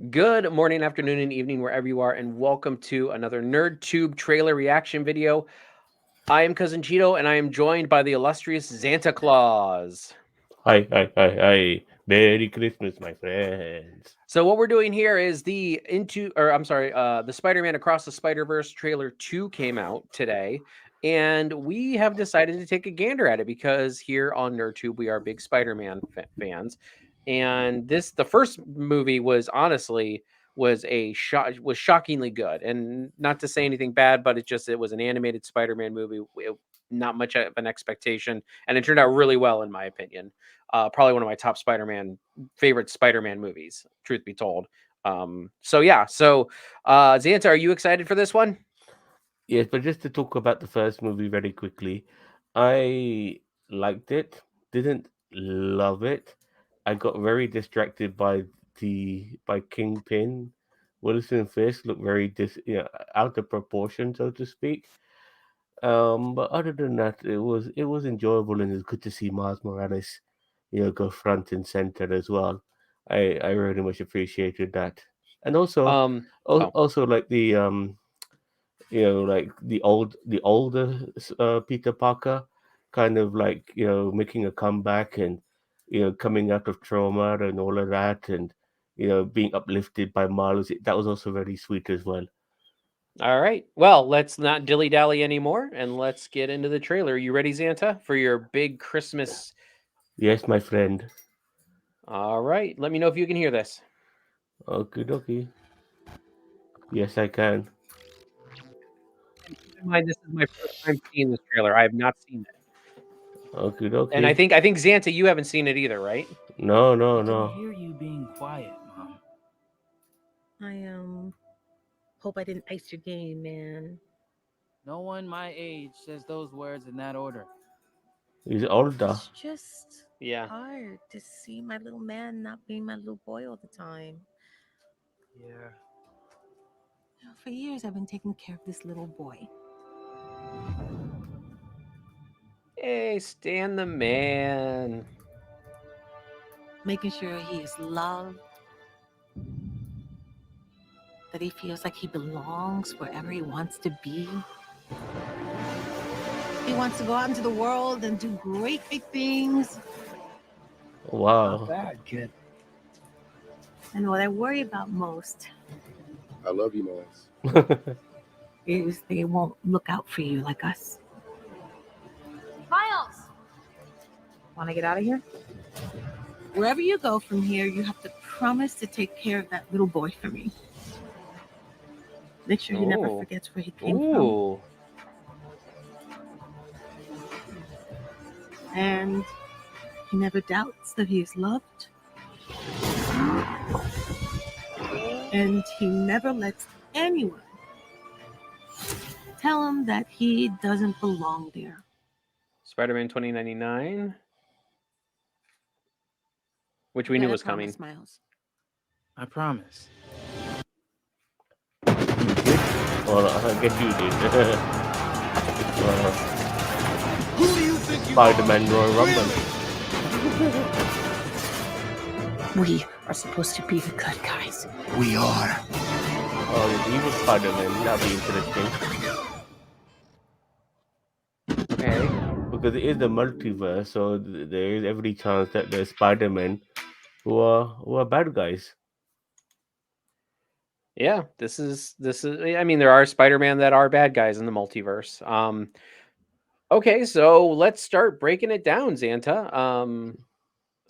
Good morning, afternoon, and evening, wherever you are, and welcome to another NerdTube trailer reaction video. I am Cousin Cheeto, and I am joined by the illustrious Zanta Claus. Hi, hi, hi, hi. Merry Christmas, my friends. So what we're doing here is the Spider-Man Across the Spider-Verse trailer 2 came out today, and we have decided to take a gander at it because here on NerdTube we are big Spider-Man fans, and the first movie was honestly was shockingly good, and not to say anything bad, but it was an animated Spider-Man movie. Not much of an expectation, and it turned out really well in my opinion. Probably one of my top favorite Spider-Man movies, truth be told. Zanta, are you excited for this one? Yes, but just to talk about the first movie very quickly, I liked it, didn't love it. I got very distracted by Kingpin. Wilson Fisk looked very out of proportion, so to speak. But other than that, it was enjoyable, and it's good to see Miles Morales, go front and center as well. I really much appreciated that, and also, Um, oh, also like like the older Peter Parker, kind of like making a comeback and coming out of trauma and all of that, and being uplifted by Miles. That was also very sweet as well. all right. Well, let's not dilly dally anymore, and let's get into the trailer. You ready, Zanta, for your big Christmas? Yes, my friend. All right. Let me know if you can hear this. Okay, dokie. Yes, I can. Keep in mind, this is my first time seeing this trailer. I have not seen it, Okay, and I dokie. think I think Zanta, you haven't seen it either, right? No, no, I can no. hear you being quiet, Mom. I hope I didn't ice your game, man. No one my age says those words in that order. He's older. It's just Yeah. hard to see my little man not being my little boy all the time. Yeah. For years, I've been taking care of this little boy, Hey, Stan the man. making sure he is loved, that he feels like he belongs wherever he wants to be. He wants to go out into the world and do great big things. Not Wow. bad, kid. And what I worry about most I love you, Miles. is they won't look out for you like us. Miles! Want to get out of here? Wherever you go from here, you have to promise to take care of that little boy for me. Make sure he never Oh. forgets where he came from. Ooh. And he never doubts that he is loved. And he never lets anyone tell him that he doesn't belong there. Spider-Man 2099, which we You knew gotta was coming. promise, Miles. I promise. You did? Well, I guess you did. Who do you think you are? Spider-Man Royal Rumble. We are supposed to be the good guys. We are. Oh, the evil Spider-Man. That'll be interesting. Okay. Because it is the multiverse, so there is every chance that there's Spider-Man who are bad guys. Yeah, this is I mean there are Spider-Man that are bad guys in the multiverse. Okay, so let's start breaking it down, Xanta.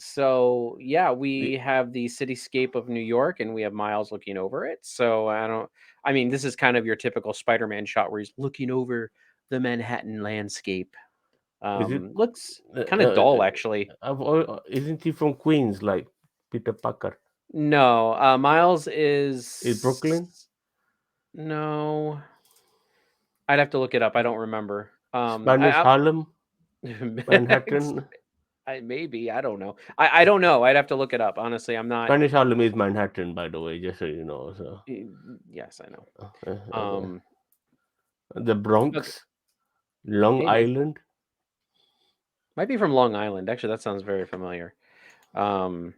So yeah, we Y- have the cityscape of New York and we have Miles looking over it. So I mean this is kind of your typical Spider-Man shot where he's looking over the Manhattan landscape. Is it? Looks Uh, kind of uh, dull actually. isn't he from Queens, like Peter Parker? No, Miles Is is Brooklyn, no. I'd have to look it up. I don't remember. Spanish Harlem, It's, Manhattan? maybe I don't know. I don't know. I'd have to look it up. Honestly, I'm not. Spanish Harlem is Manhattan, by the way, just so you know. So Yes, I know. okay. Um, The okay, Bronx, Long maybe Island. might be from Long Island. Actually, that sounds very familiar. Um,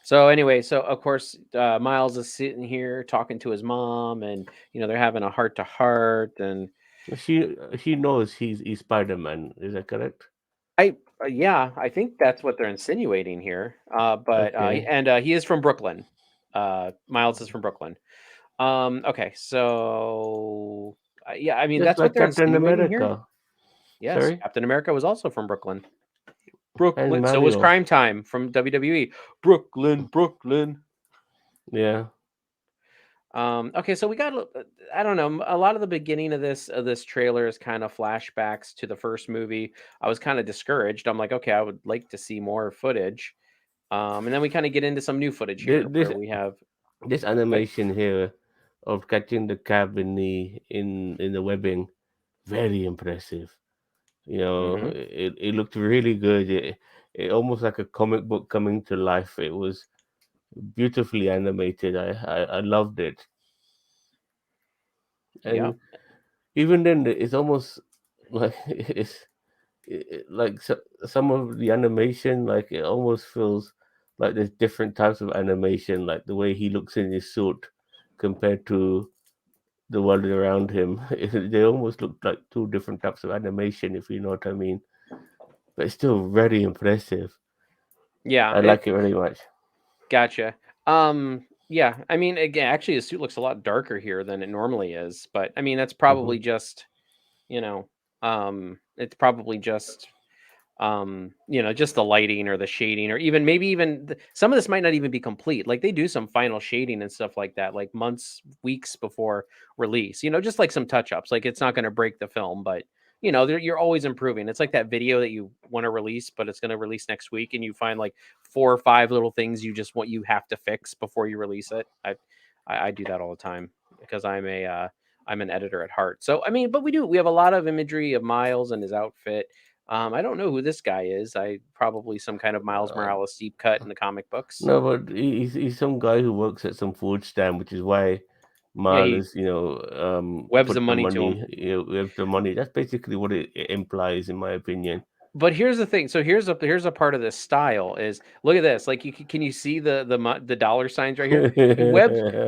So anyway, so of course, Miles is sitting here talking to his mom, and they're having a heart to heart, and She knows he's Spider-Man. Is that correct? yeah, I think that's what they're insinuating here. But Okay. and he is from Brooklyn. Miles is from Brooklyn. Okay, so yeah, I mean Just that's what like they're Captain insinuating here. America. Yes, Sorry? Captain America was also from Brooklyn. And Brooklyn. So was Mario. Crime Time from WWE. Brooklyn, Brooklyn. Yeah. Okay, so we got I don't know, a lot of the beginning of this trailer is kind of flashbacks to the first movie. I was kind of discouraged. I'm like, okay, I would like to see more footage. And then we kind of get into some new footage This here this, where we have this like, animation here of catching the cab in the webbing, very impressive. mhm. It looked really good. It almost like a comic book coming to life. It was beautifully animated. I loved it. Yeah. And even then, it's almost like like some of the animation, like it almost feels like there's different types of animation, like the way he looks in his suit compared to the world around him. They almost look like two different types of animation, if you know what I mean. But it's still very impressive. Yeah, I like it very much. gotcha. Yeah, I mean, again, actually his suit looks a lot darker here than it normally is, but I mean, that's Hmm. probably just, it's probably just just the lighting or the shading, or even maybe even some of this might not even be complete. Like they do some final shading and stuff like that, like months, weeks before release, just like some touch ups. Like it's not going to break the film, but you're always improving. It's like that video that you want to release, but it's going to release next week, and you find like 4 or 5 little things you have to fix before you release it. I do that all the time because I'm an editor at heart. So I mean, but we have a lot of imagery of Miles and his outfit. I don't know who this guy is. I probably some kind of Miles Uh, Morales deep cut in the comic books. no, but he's some guy who works at some food stand, which is why Yeah, he Marlus, webs the put the money to him. money, with the money. That's basically what it implies, in my opinion. But here's the thing. So here's a part of this style is look at this. Like can you see the dollar signs right here?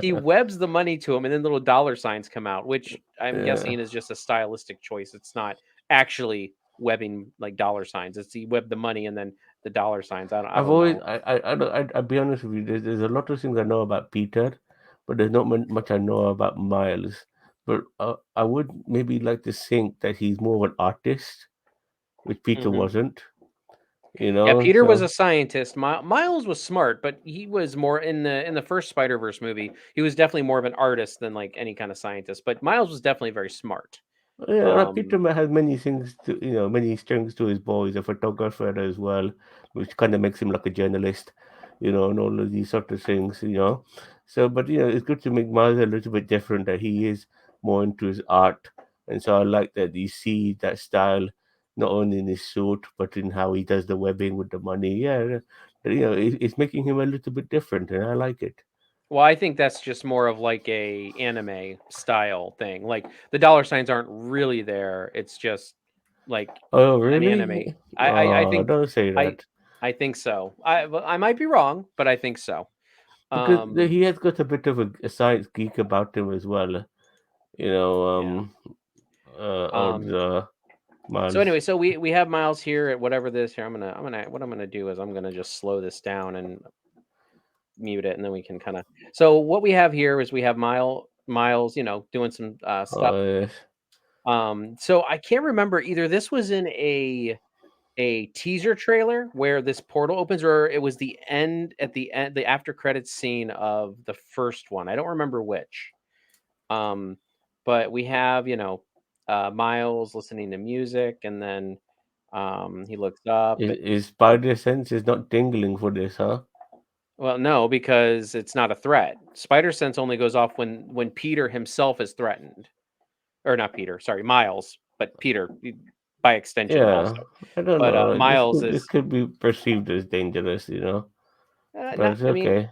He webs the money to him, and then little dollar signs come out, which I'm Yeah. guessing is just a stylistic choice. It's not actually webbing like dollar signs. It's he webbed the money and then the dollar signs. I I've don't always, know. I'll be honest with you. There's a lot of things I know about Peter, but there's not much I know about Miles. But I would maybe like to think that he's more of an artist, which Peter Mhm. wasn't. Yeah, Peter was a So scientist. Miles was smart, but he was more in the first Spider-Verse movie. He was definitely more of an artist than like any kind of scientist. But Miles was definitely very smart. yeah, like Um, Peter has many things to, many strings to his bow. He's a photographer as well, which kind of makes him like a journalist, and all of these sort of things. So, but it's good to make Miles a little bit different. That he is more into his art, and so I like that you see that style not only in his suit but in how he does the webbing with the money. Yeah, it's making him a little bit different, and I like it. well, I think that's just more of like a anime style thing. Like the dollar signs aren't really there. It's just like Oh, an anime. really? I Oh, think don't say I that. I think so. I might be wrong, but I think so. Because Um, he has got a bit of a science geek about him as well. You know, yeah. old Um, So Miles. anyway, so we have Miles here at whatever this here. What I'm gonna do is I'm gonna just slow this down and mute it, and then we can kind of. So what we have here is we have Miles, doing some stuff. Oh, yes. So I can't remember either. This was in a teaser trailer where this portal opens, or it was the end at the end, the after credits scene of the first one. I don't remember which. Um, but we have Miles listening to music, and then he looks up. His spider sense is not tingling for this, huh? Well, no, because it's not a threat. Spider sense only goes off when Peter himself is threatened, or not Peter. Sorry, Miles, but Peter by extension Yeah, also. I don't But know. This Miles could this is could be perceived as dangerous. But not. it's I mean, okay.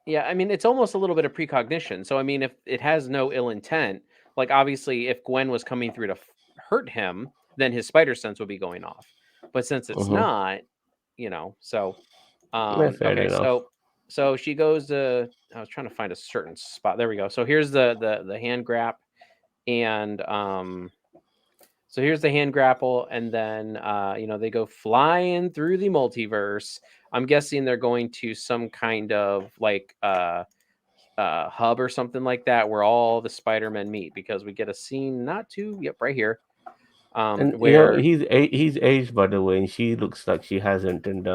yeah, I mean, it's almost a little bit of precognition. So I mean, if it has no ill intent, like obviously, if Gwen was coming through to hurt him, then his spider sense would be going off. But since it's Mm-hmm. not, so Yeah, fair okay, enough. So she goes to. I was trying to find a certain spot. There we go. So here's the hand grab, and so here's the hand grapple, and then they go flying through the multiverse. I'm guessing they're going to some kind of like hub or something like that where all the Spider-Men meet, because we get a scene not too yep right here And where he's aged, by the way, and she looks like she hasn't. And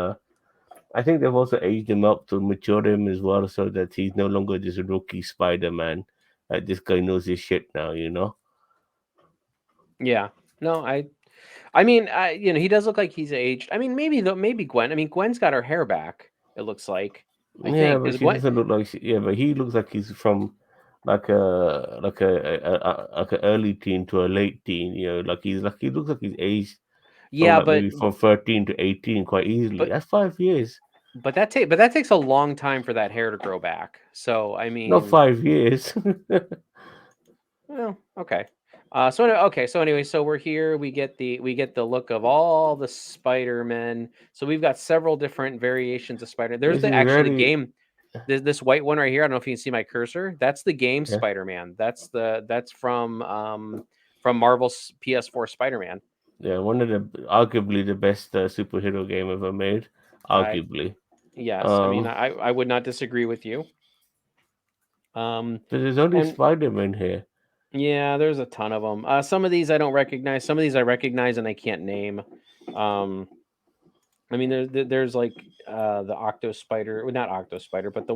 I think they've also aged him up to mature him as well, so that he's no longer just a rookie Spider-Man. Like this guy knows his shit now, you know. yeah, no, I mean, he does look like he's aged. I mean, maybe though, maybe Gwen. I mean, Gwen's got her hair back. It looks like. I Yeah, think but because she Gwen. doesn't look like she. Yeah, but he looks like he's from like a early teen to a late teen. You know, like he looks like he's aged from Yeah, like maybe from 13 to 18 quite easily. but That's 5 years, that takes a long time for that hair to grow back. So I not mean, 5 years. well, okay. So anyway, so we're here. We get the look of all the Spider-Men. So we've got several different variations of Spider. There's This the is actually the really game. This white one right here. I don't know if you can see my cursor. That's the game yeah, Spider-Man. That's from Marvel's PS4 Spider-Man. yeah, one of the arguably the best superhero game ever made, I arguably. Yes, I mean Um, I would not disagree with you. Um, but there's only and Spider-Man here. yeah, there's a ton of them. Some of these I don't recognize. Some of these I recognize and I can't name. Um, I mean, there's like the Octo Spider, well, not Octo Spider, but the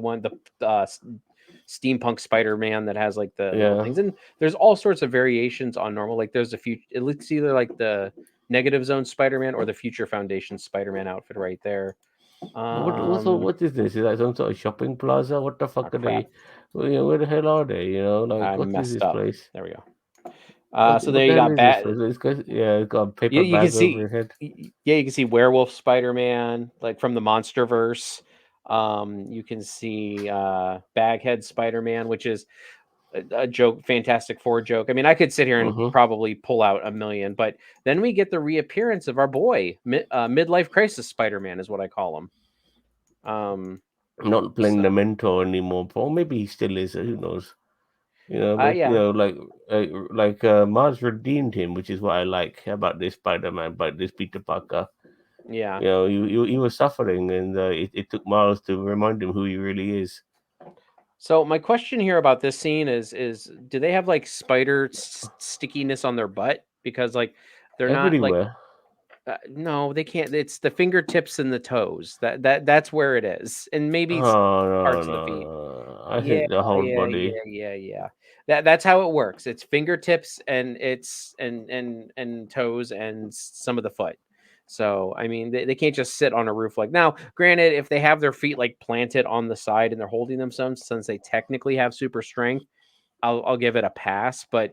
steampunk Spider Man that has like the little Yeah, things, and there's all sorts of variations on normal. Like there's a few, it looks either like the Negative Zone Spider Man or the Future Foundation Spider Man outfit right there. what also Um, what is this? Is that some sort of shopping plaza? What the oh fuck are crap, they? Well, you know, where the hell are they? You know, like I what is messed this up. place? There we go. What So what there the you hell got is this bat. place? It's got, yeah, it's got a paper You can bag over see, your head. yeah, you can see Werewolf Spider-Man, like from the MonsterVerse. You can see Baghead Spider-Man, which is a joke, Fantastic Four joke. I mean, I could sit here and Mm-hmm. probably pull out a million, but then we get the reappearance of our boy, midlife crisis Spider-Man, is what I call him. Not playing So the mentor anymore, or maybe he still is. Who knows? You know, but you yeah, know, Mars redeemed him, which is what I like about this Spider-Man, but this Peter Parker. yeah. You know, he was suffering, and it took Miles to remind him who he really is. So my question here about this scene is do they have like spider stickiness on their butt? Because like they're not like Everywhere. no, they can't. It's the fingertips and the toes. That's where it is, and maybe Oh no, parts of the no, feet. no! I Yeah, think the whole yeah, body. yeah, yeah, yeah. That's how it works. It's fingertips and it's and toes and some of the foot. So I mean, they can't just sit on a roof like now. Granted, if they have their feet like planted on the side and they're holding themselves, since they technically have super strength, I'll give it a pass. But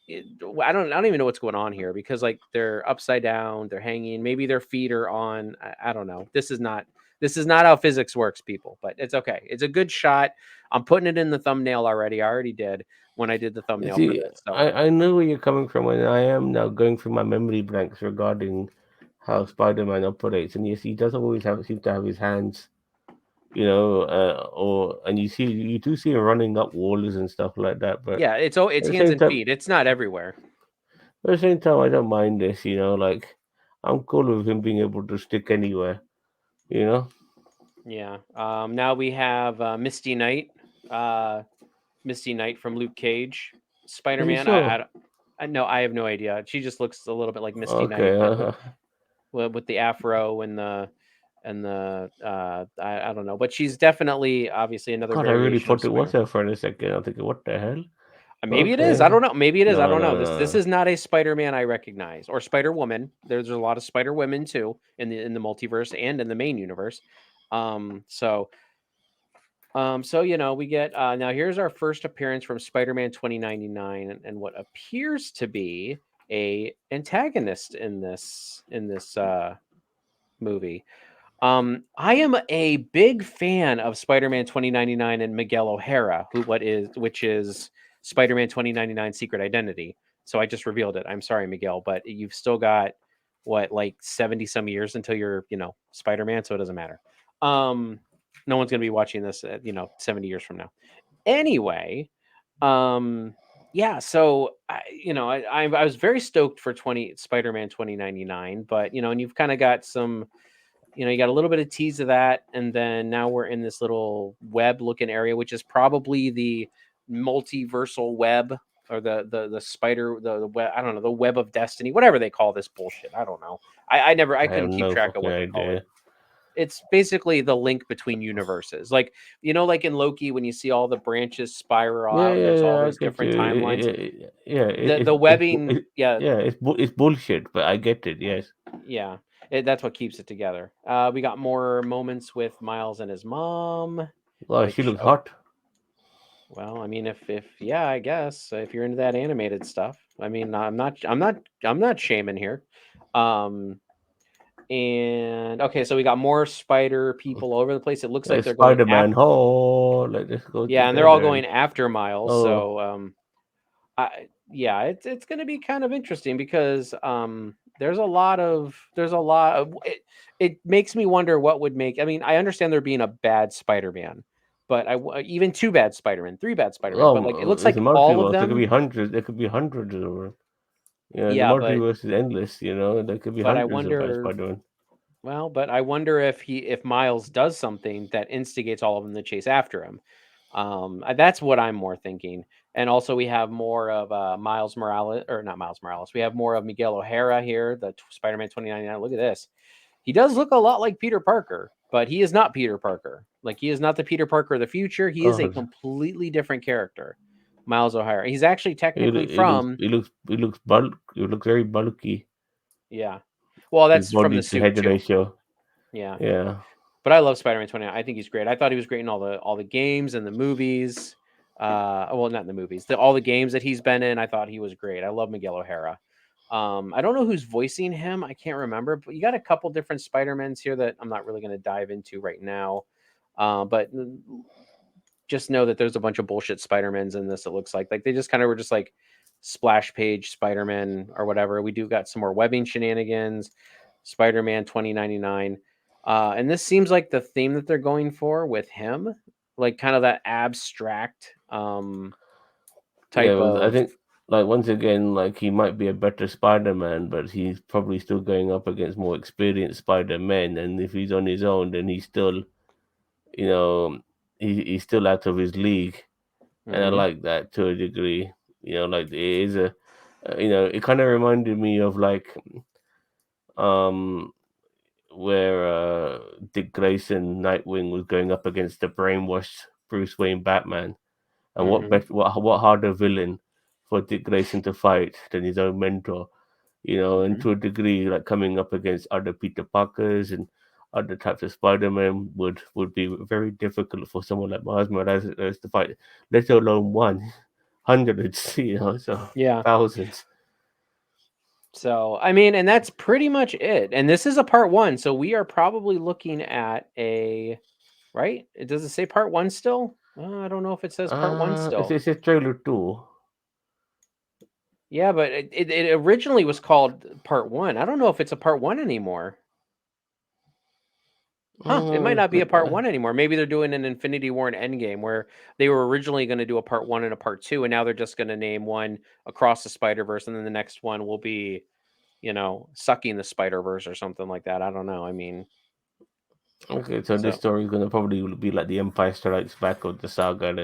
I don't even know what's going on here, because like they're upside down, they're hanging, maybe their feet are on. I don't know. This is not how physics works, people. But it's okay. It's a good shot. I'm putting it in the thumbnail already. I already did when I did the You thumbnail for see, this. So I know where you're coming from, and I am now going through my memory blanks regarding how Spider-Man operates. And yes, he does always seem to have his hands, you know, or and you do see him running up walls and stuff like that. But yeah, it's at the hands same and time, feet. It's not everywhere. I don't mind this. You know, like I'm cool with him being able to stick anywhere. You know, Yeah. Now we have Uh, Misty Knight from Luke Cage, is he Spider-Man. sure? I no, I have no idea. She just looks a little bit like Misty Knight, Okay. but with the afro and the I don't know, but she's definitely obviously another God, I really variation of thought it was Spider. her for a second. I'm thinking, what the hell? Maybe it is. I Okay. don't know. Maybe it is. I No, don't know. no, This no. is not a Spider-Man I recognize, or Spider-Woman. There's a lot of Spider-Women too in the multiverse and in the main universe. Um, so so we get now here's our first appearance from Spider-Man 2099, and what appears to be a antagonist in this movie. I am a big fan of Spider-Man 2099 and Miguel O'Hara, which is Spider-Man 2099 Secret Identity. So I just revealed it. I'm sorry, Miguel, but you've still got what, like 70 some years until you're, Spider-Man, so it doesn't matter. Um No one's going to be watching this, 70 years from now. Anyway, um, yeah. So I was very stoked for 2099, but and you've kind of got some, you got a little bit of tease of that, and then now we're in this little web looking area, which is probably the multiversal web or the spider the web. I don't know, the web of destiny, whatever they call this bullshit. I don't know. I I have couldn't keep no track of fucking what they call it. idea. It's basically the link between universes. Like, like in Loki, when you see all the branches spiral Yeah, out and yeah, there's all yeah. I those get you. different timelines. Yeah, The webbing, yeah, yeah. It's bullshit, but I get it. Yes. yeah. That's what keeps it together. We got more moments with Miles and his mom, Well, she which looks hot. well, I mean, if yeah, I guess if you're into that animated stuff. I mean, I'm not shaming here. Um and okay, so we got more spider people all over the place. It looks like they're going Spider Man. after, Oh, let us go yeah, and they're all together. going after Miles. Oh, So yeah, it's going to be kind of interesting because there's a lot of it makes me wonder what would make. I mean, I understand there being a bad Spider-Man, but even two bad Spider-Man, three bad Spider-Man, but like it looks it's a like all of multiverse. There could them. be hundreds. There could be hundreds of them. The Yeah, but multiverse is endless. There could be but I hundreds of wonder. Spider-Man. Well, but I wonder if Miles does something that instigates all of them to chase after him. That's what I'm more thinking. And also, we have more of Miles Morales, or not Miles Morales. We have more of Miguel O'Hara here, the Spider-Man 2099. Look at this. He does look a lot like Peter Parker, but he is not Peter Parker. Like, he is not the Peter Parker of the future. He is a Oh, completely different character, Miles O'Hara. He's actually technically he looks from, he looks bulk. He looks very bulky. yeah. Well, His that's from body the to suit head too. ratio. Yeah. Yeah. But I love Spider-Man 29. I think he's great. I thought he was great in all the games and the movies. Well, not in the movies. All the games that he's been in, I thought he was great. I love Miguel O'Hara. I don't know who's voicing him. I can't remember, but you got a couple different Spider-Mans here that I'm not really going to dive into right now. But just know that there's a bunch of bullshit Spider-Mans in this. It looks like they just kind of were just like splash page Spider-Man or whatever. We do got some more webbing shenanigans. Spider-Man 2099. And this seems like the theme that they're going for with him, like kind of that abstract Yeah, type I of. think like once again, like he might be a better Spider-Man, but he's probably still going up against more experienced Spider-Men. And if he's on his own, then he's still, you know, he's still out of his league. And I Mhm. like that to a degree. Like it is it kind of reminded me of like um where Dick Grayson Nightwing was going up against the brainwashed Bruce Wayne Batman. And Mhm. what harder villain for Dick Grayson to fight than his own mentor? And Mhm. to a degree, like coming up against other Peter Parkers and other types of Spider-Man would be very difficult for someone like Miles Morales to fight, let alone one, hundreds, so Yeah. thousands. So, I mean, and that's pretty much it. And this is a part 1, so we are probably looking at a right? It does it say part 1 still? I don't know if it says part 1 It's, still. it's a trailer too. Yeah, but it originally was called part 1. I don't know if it's a part 1 anymore. Huh, it might not be a part 1 anymore. Maybe they're doing an Infinity War and Endgame where they were originally going to do a part 1 and a part 2, and now they're just going to name one Across the Spider-Verse, and then the next one will be, Sucking the Spider-Verse or something like that. I don't know. I mean, Okay, so this so story is gonna probably be like the Empire Strikes Back of the saga and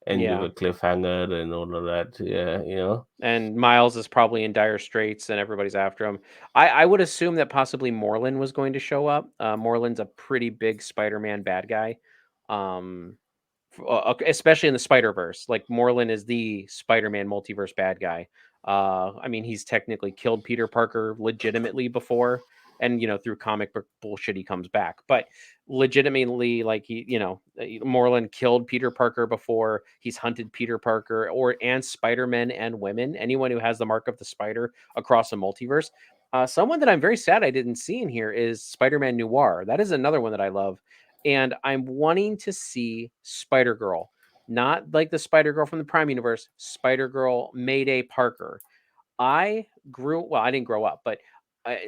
end with yeah. a cliffhanger and all of that. Yeah. And Miles is probably in dire straits and everybody's after him. I would assume that possibly Moreland was going to show up. Moreland's a pretty big Spider-Man bad guy. Um, Especially in the Spider-Verse. Like, Moreland is the Spider-Man multiverse bad guy. I mean, he's technically killed Peter Parker legitimately before, and through comic book bullshit he comes back. But legitimately, like, Moreland killed Peter Parker before. He's hunted Peter Parker and Spider-Men and women, anyone who has the mark of the spider across the multiverse. Someone that I'm very sad I didn't see in here is Spider-Man Noir. That is another one that I love. And I'm wanting to see Spider Girl, not like the Spider Girl from the Prime Universe, Spider Girl Mayday Parker. I didn't grow up, but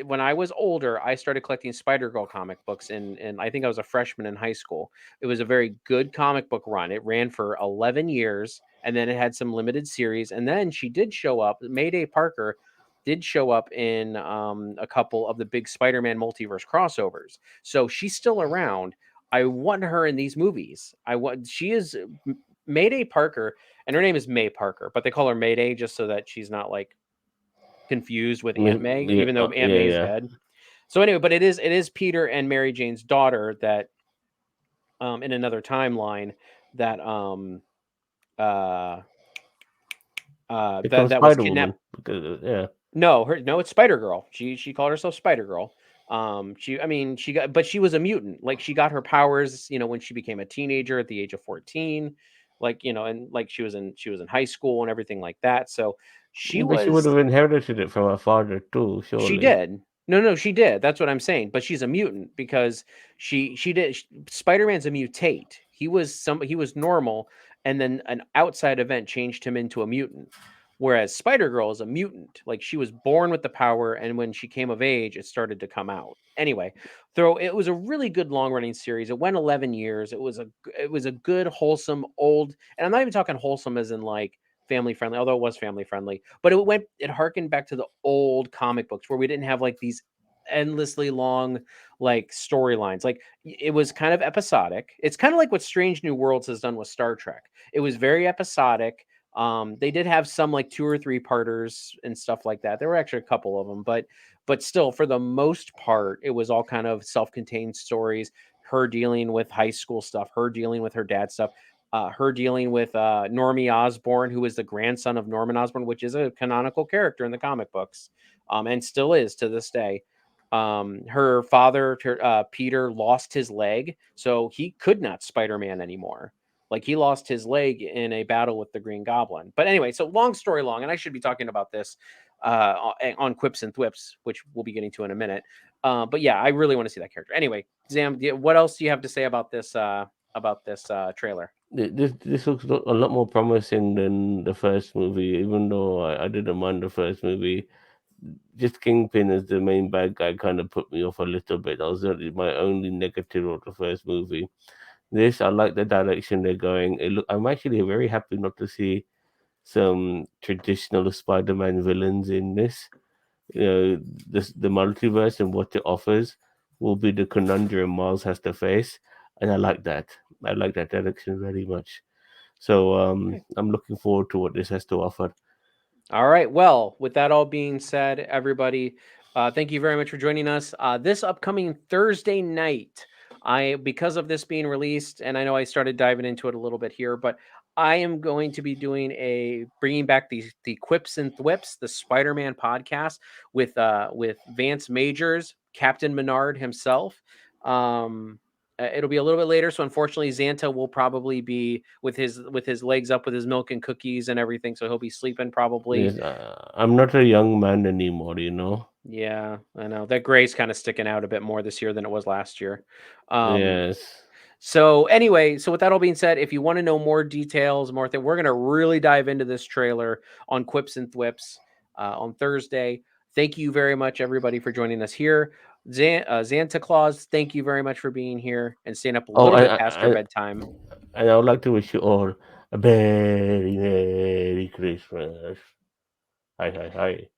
when I was older, I started collecting Spider Girl comic books, and I think I was a freshman in high school. It was a very good comic book run. It ran for 11 years, and then it had some limited series. And then she did show up. Mayday Parker did show up in a couple of the big Spider-Man multiverse crossovers. So she's still around. I want her in these movies. I want. She is Mayday Parker, and her name is May Parker, but they call her Mayday just so that she's not like confused with Aunt May, Yeah, even though Aunt yeah, May is yeah. dead. So anyway, but it is Peter and Mary Jane's daughter that in another timeline that uh Becomes that was Spider Woman kidnapped. because yeah. No, it's Spider Girl. She called herself Spider Girl. She got, but she was a mutant. Like she got her powers, when she became a teenager at the age of 14. Like, and like she was in high school and everything like that. So she But she would was have inherited it from her father too, She surely. did. No, she did. That's what I'm saying. But she's a mutant because she did. Spider-Man's a mutate. He was normal, and then an outside event changed him into a mutant. Whereas Spider-Girl is a mutant. Like she was born with the power, and when she came of age, it started to come out. Anyway, though it was a really good long-running series. It went 11 years. It was a good, wholesome, old, and I'm not even talking wholesome as in like family friendly, although it was family friendly, but it harkened back to the old comic books where we didn't have like these endlessly long like storylines. Like it was kind of episodic. It's kind of like what Strange New Worlds has done with Star Trek. It was very episodic. They did have some like 2 or 3 parters and stuff like that. There were actually a couple of them, but still, for the most part, it was all kind of self-contained stories. Her dealing with high school stuff, her dealing with her dad stuff, her dealing with Normie Osborn, who is the grandson of Norman Osborn, which is a canonical character in the comic books, and still is to this day. Her father, Peter, lost his leg, so he could not Spider-Man anymore. Like he lost his leg in a battle with the Green Goblin. But anyway, so long story long, and I should be talking about this on Quips and Thwips, which we'll be getting to in a minute. But yeah, I really want to see that character. Anyway, Zam, what else do you have to say about this trailer? This looks a lot more promising than the first movie, even though I didn't mind the first movie. Just Kingpin as the main bad guy kind of put me off a little bit. That was my only negative of the first movie. This, I like the direction they're going. I'm actually very happy not to see some traditional Spider-Man villains in this. The multiverse and what it offers will be the conundrum Miles has to face, and I like that. I like that direction very much. So Okay. I'm looking forward to what this has to offer. All right. Well, with that all being said, everybody, thank you very much for joining us. This upcoming Thursday night, because of this being released, and I know I started diving into it a little bit here, but I am going to be bringing back the Quips and Thwips, the Spider-Man podcast with Vance Majors, Captain Menard himself. It'll be a little bit later, so unfortunately, Zanta will probably be with his legs up with his milk and cookies and everything, so he'll be sleeping probably. Yes, I'm not a young man anymore, you know. Yeah, I know that gray's kind of sticking out a bit more this year than it was last year. Um, Yes. so anyway, so with that all being said, if you want to know more details, more thing, we're gonna really dive into this trailer on Quips and Thwips on Thursday. Thank you very much, everybody, for joining us here. Santa Claus, thank you very much for being here and staying up a Oh, little bit past our bedtime. and I would like to wish you all a very Merry Christmas. Hi, hi, hi.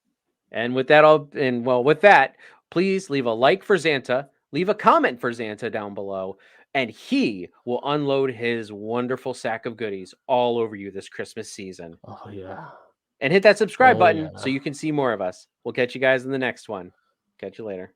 And with that, please leave a like for Xanta, leave a comment for Xanta down below, and he will unload his wonderful sack of goodies all over you this Christmas season. Oh, yeah. And hit that subscribe Oh, button so yeah. you can see more of us. We'll catch you guys in the next one. Catch you later.